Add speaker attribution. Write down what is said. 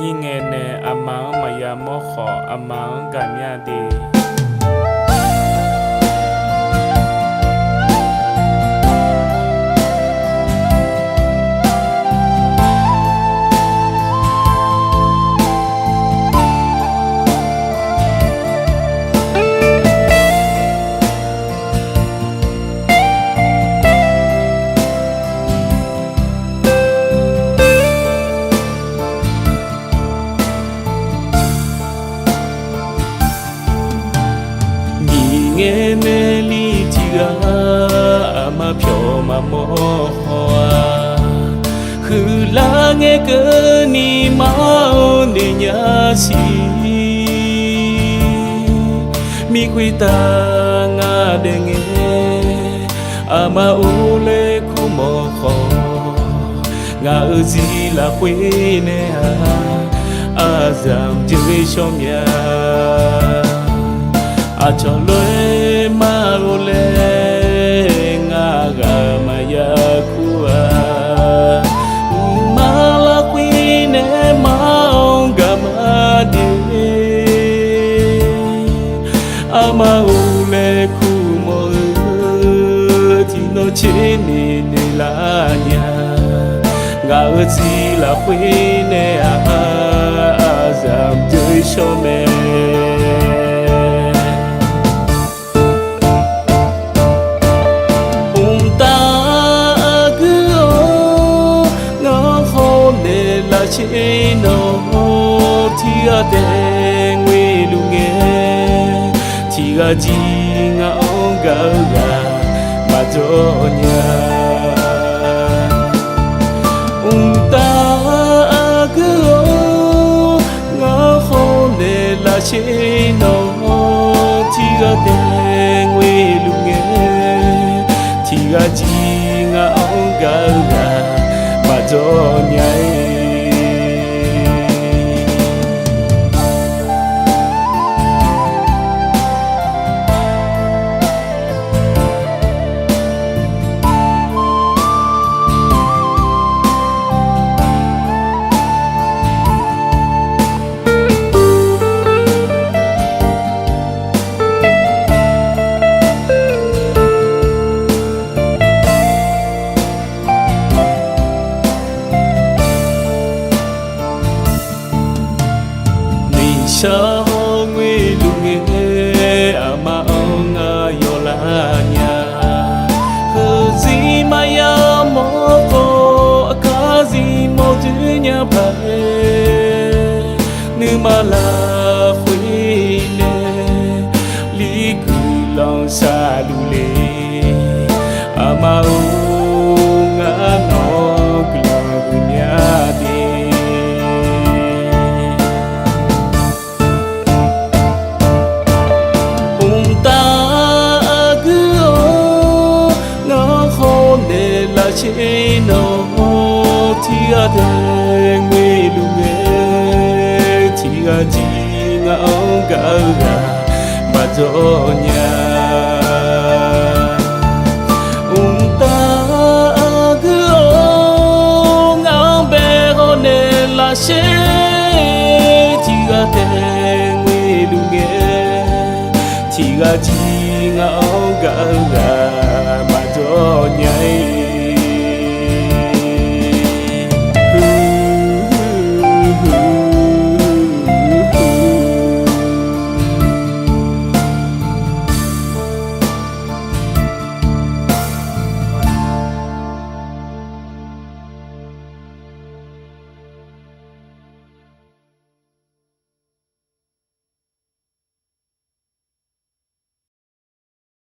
Speaker 1: nhị nghe nè amang maya mo kho amang gamya đi nghe nè li chia mà phiêu mà mò hoa khứ la nghe cơ ni mau ni nhá si mi quy ta nga de nghe mà u lê khu mò kho nga gì là quy nè giảm chơi cho nhà cho lối mà lối ngã gà mà ya khua mà la quy nè mà ông gà mà đi mà lối khu mơ thì nó chỉ nè là nhà ngã gì là quy nè giảm chơi cho mẹ chế nó thì đen quê lu nghe thì chỉ ngao gà mà cho nhà ta cứ ngao khô để là chế nó thì đen quê lu nghe thì chỉ ngao gà mà cho nhà sao người lu nghe mà ông yo la nhà hơ gì mà ya mo có cả gì mo chữ nhà phải nữ mà là khuê nè lý cứ lòng xa lu lê mà ông nó cứ lòng nhà đi chế nó thì đen quê lu nghe thì chỉ ngao gà mà cho nhà ta cứ ngao bé con nên là chế thì đen quê lu nghe thì chỉ ngao gà